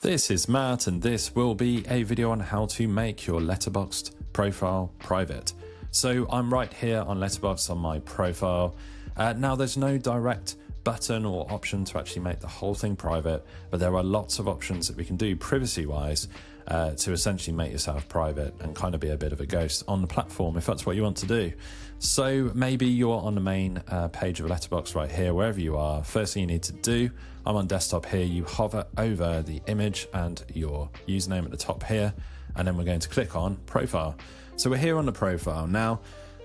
This is Matt, and this will be a video on how to make your Letterboxd profile private. So I'm right here on Letterboxd on my profile. Now there's no direct button or option to actually make the whole thing private, but there are lots of options that we can do privacy wise to essentially make yourself private and kind of be a bit of a ghost on the platform if that's what you want to do. So maybe you're on the main page of Letterboxd right here, wherever you are. First thing you need to do, I'm on desktop here, you hover over the image and your username at the top here, and then we're going to click on profile. So we're here on the profile. Now,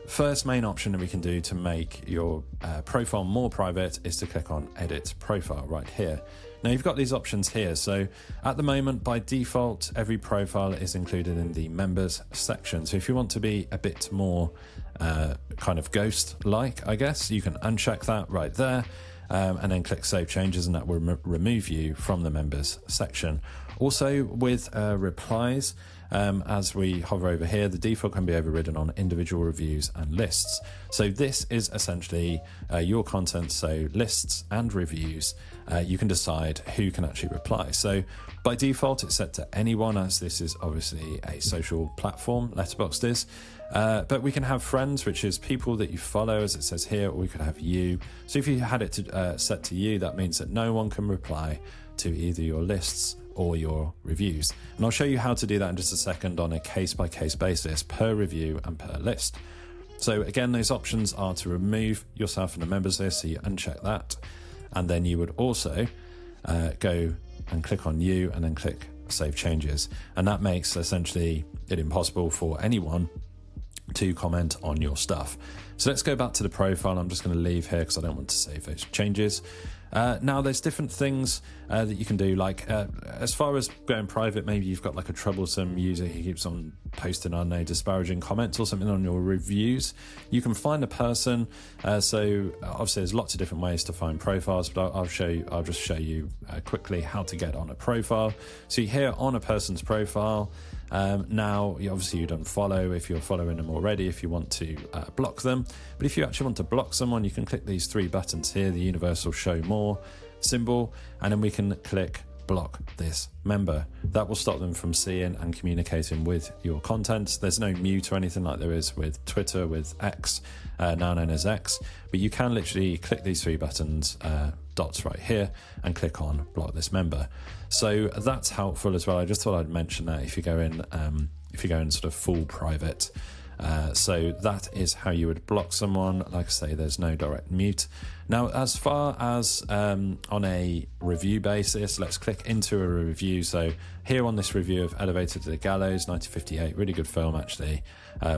first main option that we can do to make your profile more private is to click on edit profile right here. Now you've got these options here. So at the moment, by default, every profile is included in the members section. So if you want to be a bit more kind of ghost-like, I guess, you can uncheck that right there and then click save changes, and that will remove you from the members section. Also with replies, as we hover over here, the default can be overridden on individual reviews and lists. So this is essentially your content, so lists and reviews. You can decide who can actually reply. So by default, it's set to anyone, as this is obviously a social platform, Letterboxd is. But we can have friends, which is people that you follow, as it says here, or we could have you. So if you had it set to you, that means that no one can reply to either your lists or your reviews. And I'll show you how to do that in just a second on a case-by-case basis, per review and per list. So again, those options are to remove yourself from the members list, so you uncheck that. And then you would also go and click on you and then click save changes. And that makes essentially it impossible for anyone to comment on your stuff. So let's go back to the profile. I'm just going to leave here because I don't want to save those changes. Now there's different things that you can do, like as far as going private, maybe you've got like a troublesome user who keeps on posting, I don't know, disparaging comments or something on your reviews. You can find a person. So obviously there's lots of different ways to find profiles, but I'll just show you quickly how to get on a profile. So you're here on a person's profile. Now, obviously you don't follow if you're following them already, if you want to block them. But if you actually want to block someone, you can click these three buttons here, the universal show more symbol, and then we can click block this member. That will stop them from seeing and communicating with your content. There's no mute or anything like there is with Twitter, with X, now known as X, but you can literally click these three buttons, dots right here, and click on block this member. So that's helpful as well. I just thought I'd mention that if you go in sort of full private. So that is how you would block someone. Like I say, there's no direct mute. Now, as far as on a review basis, let's click into a review. So here on this review of Elevator to the Gallows, 1958, really good film actually,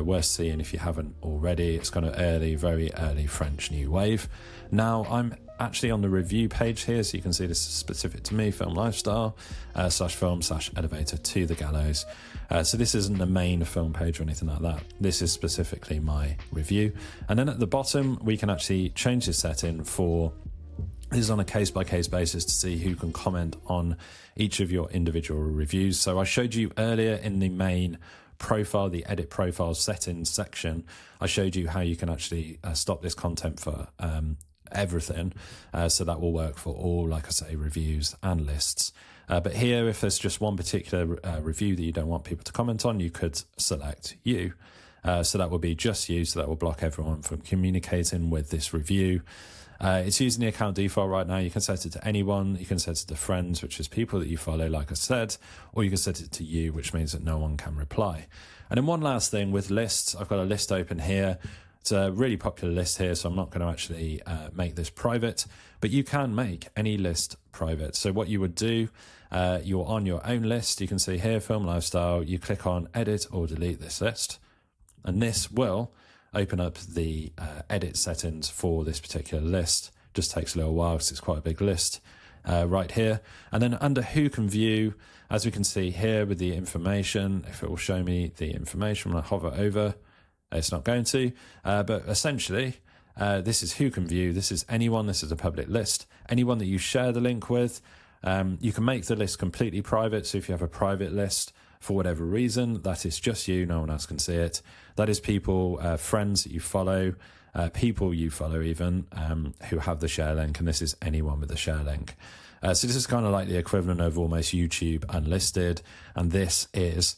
worth seeing if you haven't already. It's kind of early, very early French New Wave. Now I'm actually on the review page here, so you can see this is specific to me, film lifestyle /film/ elevator to the gallows. So this isn't the main film page or anything like that. This is specifically my review. And then at the bottom, we can actually change the setting for, this is on a case-by-case basis to see who can comment on each of your individual reviews. So I showed you earlier in the main profile, the edit profile settings section, I showed you how you can actually stop this content for everything. So that will work for all, like I say, reviews and lists. But here, if there's just one particular review that you don't want people to comment on, you could select you. So that will be just you. So that will block everyone from communicating with this review. It's using the account default right now. You can set it to anyone. You can set it to friends, which is people that you follow, like I said, or you can set it to you, which means that no one can reply. And then one last thing with lists, I've got a list open here. It's a really popular list here, so I'm not going to actually make this private, but you can make any list private. So what you would do, you're on your own list. You can see here, film lifestyle. You click on edit or delete this list, and this will open up the edit settings for this particular list. Just takes a little while because it's quite a big list right here. And then under who can view, as we can see here with the information, if it will show me the information when I hover over, it's not going to, but essentially, this is who can view. This is anyone. This is a public list. Anyone that you share the link with. You can make the list completely private. So if you have a private list for whatever reason, that is just you. No one else can see it. That is people, friends that you follow, people you follow even, who have the share link. And this is anyone with the share link. So this is kind of like the equivalent of almost YouTube unlisted, and this is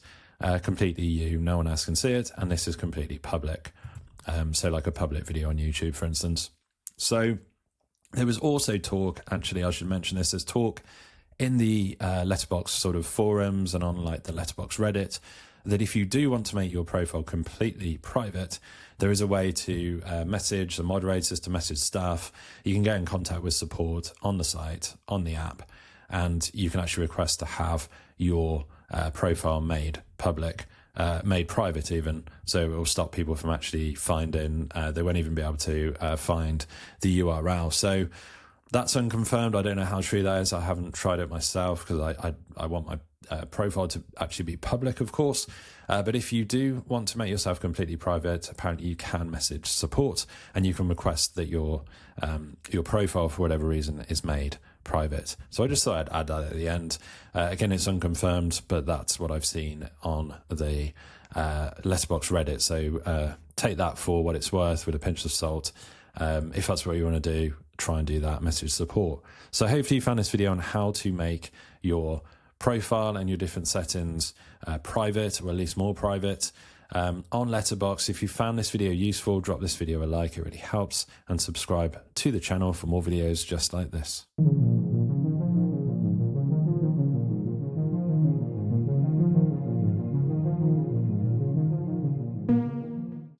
completely you. No one else can see it, and this is completely public. So like a public video on YouTube, for instance. So there was also talk, actually I should mention this, there's talk in the Letterboxd sort of forums and on like the Letterboxd Reddit, that if you do want to make your profile completely private, there is a way to message the moderators, to message staff. You can get in contact with support on the site, on the app, and you can actually request to have your profile made public, made private even. So it will stop people from actually finding, they won't even be able to find the URL. So that's unconfirmed. I don't know how true that is. I haven't tried it myself because I want my profile to actually be public, of course. But if you do want to make yourself completely private, apparently you can message support and you can request that your profile, for whatever reason, is made private. So I just thought I'd add that at the end. Again, it's unconfirmed, but that's what I've seen on the Letterboxd Reddit. So take that for what it's worth with a pinch of salt. If that's what you want to do, try and do that, message support. So hopefully you found this video on how to make your profile and your different settings private, or at least more private, on Letterboxd. If you found this video useful, drop this video a like, it really helps, and subscribe to the channel for more videos just like this.